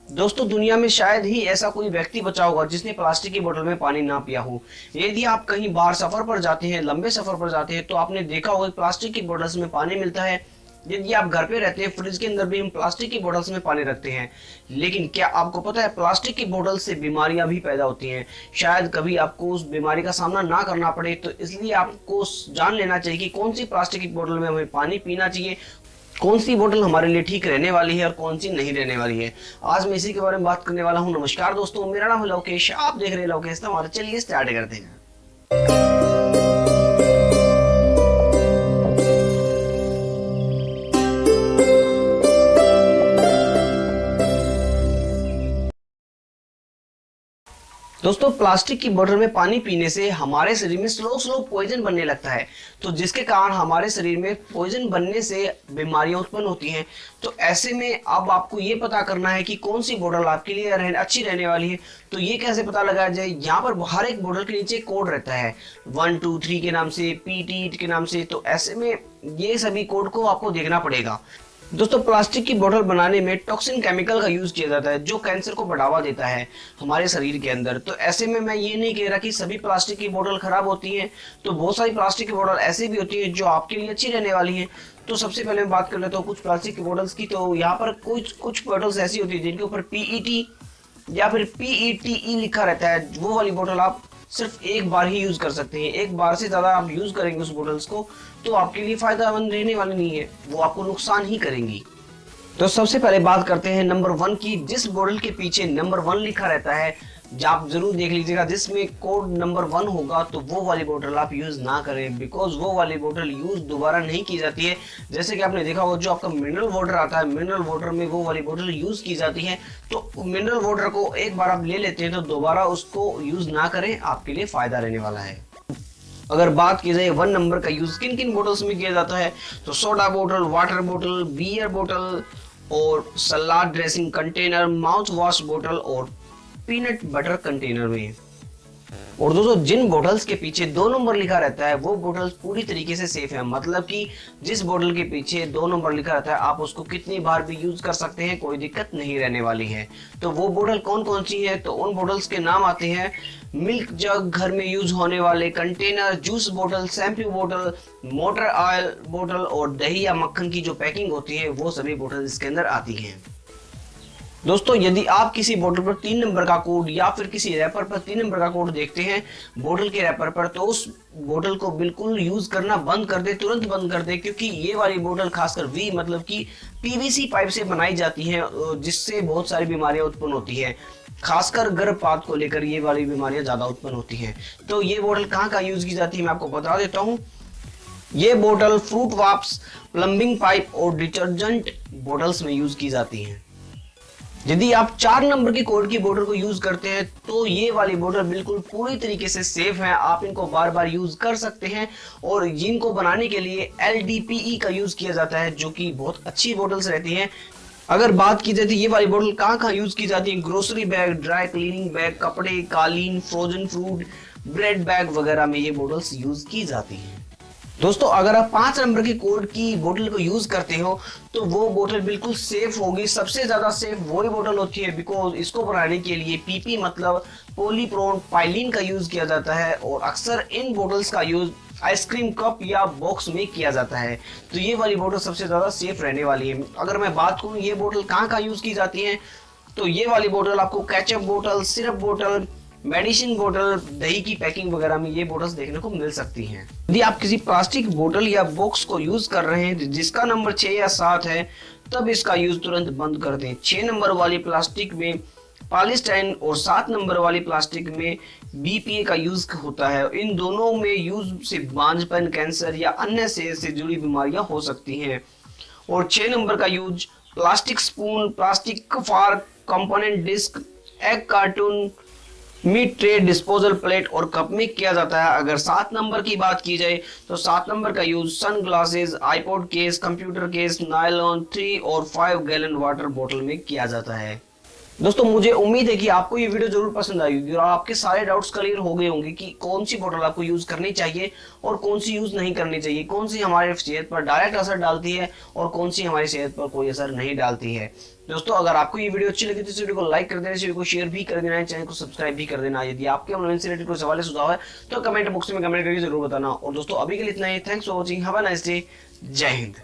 दोस्तों, दुनिया में शायद ही ऐसा कोई व्यक्ति बचा होगा जिसने प्लास्टिक की बोतल में पानी ना पिया हो। यदि आप कहीं बाहर सफर पर जाते हैं, लंबे सफर पर जाते हैं, तो आपने देखा होगा प्लास्टिक की बोतल्स में पानी मिलता है। यदि आप घर पे रहते हैं, फ्रिज के अंदर भी हम प्लास्टिक की बोतल्स में पानी रखते हैं। लेकिन क्या आपको पता है प्लास्टिक की बोतल से बीमारियां भी पैदा होती हैं। शायद कभी आपको उस बीमारी का सामना ना करना पड़े, तो इसलिए आपको जान लेना चाहिए कि कौन सी प्लास्टिक की बोतल में हमें पानी पीना चाहिए, कौन सी बोतल हमारे लिए ठीक रहने वाली है और कौन सी नहीं रहने वाली है। आज मैं इसी के बारे में बात करने वाला हूँ। नमस्कार दोस्तों, मेरा नाम है लोकेश, आप देख रहे हैं लोकेश तो हमारे। चलिए स्टार्ट करते हैं। दोस्तों, प्लास्टिक की बोतल में पानी पीने से हमारे शरीर में स्लो स्लो पॉइजन बनने लगता है, तो जिसके कारण हमारे शरीर में पॉइजन बनने से बीमारियां उत्पन्न होती हैं। तो ऐसे में अब आपको ये पता करना है कि कौन सी बोतल आपके लिए अच्छी रहने वाली है। तो ये कैसे पता लगाया जाए? यहाँ पर हर एक बोतल के नीचे कोड रहता है 1 2 3 के नाम से, PT के नाम से। तो ऐसे में ये सभी कोड को आपको देखना पड़ेगा। दोस्तों, प्लास्टिक की बोतल बनाने में टॉक्सिन केमिकल का यूज किया जाता है जो कैंसर को बढ़ावा देता है हमारे शरीर के अंदर। तो ऐसे में मैं ये नहीं कह रहा कि सभी प्लास्टिक की बोतल खराब होती हैं। तो बहुत सारी प्लास्टिक की बोतल ऐसी भी होती है जो आपके लिए अच्छी रहने वाली है। तो सबसे पहले मैं बात कर लेता हूँ कुछ प्लास्टिक की बोतल्स की। तो यहाँ पर कुछ बोतल्स ऐसी होती है जिनके ऊपर PET या फिर PETE लिखा रहता है। वो वाली बोतल आप सिर्फ एक बार ही यूज कर सकते हैं। एक बार से ज्यादा आप यूज करेंगे उस बोतल्स को तो आपके लिए फायदेमंद रहने वाली नहीं है, वो आपको नुकसान ही करेंगी। तो सबसे पहले बात करते हैं नंबर 1 की। जिस बोतल के पीछे नंबर 1 लिखा रहता है, आप जरूर देख लीजिएगा, जिसमें कोड नंबर 1 होगा तो वो वाली बोतल आप यूज ना करें, बिकॉज वो वाली बोतल यूज दोबारा नहीं की जाती है। जैसे कि आपने देखा हो, जो आपका मिनरल वाटर आता है, मिनरल वाटर में वो वाली बोतल यूज की जाती है। तो मिनरल वाटर को एक बार आप ले लेते हैं तो दोबारा उसको यूज ना करें, आपके लिए फायदा रहने वाला है। अगर बात की जाए 1 नंबर का यूज किन किन बोतल्स में किया जाता है, तो सोडा बोतल, वाटर बोतल, बियर बोतल और सलाद ड्रेसिंग कंटेनर, माउथ वॉश बोतल और पीनट बटर कंटेनर में। और दोस्तों, जिन बोतल्स के पीछे 2 नंबर लिखा रहता है वो बोतल्स पूरी तरीके से सेफ है। मतलब कि जिस बोतल के पीछे 2 नंबर लिखा रहता है आप उसको कितनी बार भी यूज कर सकते हैं, कोई दिक्कत नहीं रहने वाली है। तो वो बोतल कौन कौन सी है? तो उन बोतल्स के नाम आते हैं मिल्क जग, घर में यूज होने वाले कंटेनर, जूस बोतल, शैम्पू बोतल, मोटर ऑयल बोतल और दही या मक्खन की जो पैकिंग होती है वो सभी बोतल इसके अंदर आती हैं। दोस्तों, यदि आप किसी बोतल पर 3 नंबर का कोड या फिर किसी रैपर पर 3 नंबर का कोड देखते हैं बोतल के रैपर पर, तो उस बोतल को बिल्कुल यूज करना बंद कर दे, तुरंत बंद कर दे। क्योंकि ये वाली बोतल खासकर V मतलब कि PVC पाइप से बनाई जाती है, जिससे बहुत सारी बीमारियां उत्पन्न होती है। खासकर गर्भपात को लेकर ये वाली बीमारियां ज्यादा उत्पन्न होती हैं। तो ये बोतल कहाँ यूज की जाती है मैं आपको बता देता हूँ। ये बोतल फ्रूट वाप्स, प्लम्बिंग पाइप और डिटर्जेंट बोतल्स में यूज की जाती हैं। यदि आप 4 नंबर की कोड की बोतल को यूज करते हैं तो ये वाली बोतल बिल्कुल पूरी तरीके से सेफ है, आप इनको बार बार यूज कर सकते हैं। और जिनको बनाने के लिए LDPE का यूज किया जाता है, जो कि बहुत अच्छी बोतल्स रहती हैं। अगर बात की जाए तो ये वाली बोतल कहाँ यूज की जाती है? Grocery bag, dry cleaning bag, कपड़े, कालीन, फ्रोजन फ्रूट, ब्रेड बैग वगैरह में ये बोतल्स यूज की जाती हैं। दोस्तों, अगर आप 5 नंबर की कोड की बोतल को यूज करते हो तो वो बोतल बिल्कुल सेफ होगी। सबसे ज्यादा सेफ वही बोतल होती है, बिकॉज इसको बनाने के लिए PP मतलब पॉलीप्रोपाइलीन का यूज किया जाता है। और अक्सर इन बोतल्स का यूज आइसक्रीम कप या बॉक्स में किया जाता है। तो ये वाली बोतल सबसे ज्यादा सेफ रहने वाली है। अगर मैं बात करूँ ये बोतल कहाँ यूज की जाती है, तो ये वाली बोतल आपको केचप बोतल, सिरप बोतल, मेडिसिन बोतल, दही की पैकिंग वगैरह में ये बोतल्स देखने को मिल सकती हैं। यदि आप किसी प्लास्टिक बोतल या बॉक्स को यूज कर रहे हैं जिसका नंबर 6 या 7 है, तब इसका यूज तुरंत बंद कर दें। 6 नंबर वाली प्लास्टिक में पॉलीस्टाइन और 7 नंबर वाली प्लास्टिक में BPA का यूज होता है। इन दोनों में यूज से बांझपन, कैंसर या अन्य सेहत से जुड़ी बीमारियां हो सकती हैं। और 6 नंबर का use plastic spoon, plastic fork, component disc, egg carton, meat tray, disposal plate और कप में किया जाता है। अगर 7 नंबर की बात की जाए तो 7 नंबर का use sunglasses, iPod case, computer case, nylon, 3 और 5 गैलन वाटर बोतल में किया जाता है। दोस्तों मुझे उम्मीद है कि आपको ये वीडियो जरूर पसंद आई होगी और आपके सारे डाउट्स क्लियर हो गए होंगे कि कौन सी बोतल आपको यूज करनी चाहिए और कौन सी यूज नहीं करनी चाहिए, कौन सी हमारे सेहत पर डायरेक्ट असर डालती है और कौन सी हमारी सेहत पर कोई असर नहीं डालती है। दोस्तों अगर आपको ये वीडियो अच्छी लगी तो इस वीडियो को लाइक कर देना, इस वीडियो को शेयर भी कर देना, चैनल को सब्सक्राइब भी कर देना। यदि आपके मनोरंजन से रिलेटेड कोई सवाल सुझाव है तो कमेंट बॉक्स में कमेंट करके जरूर बताना। और दोस्तों अभी के लिए इतना ही। Thanks for watching, have a nice day, जय हिंद।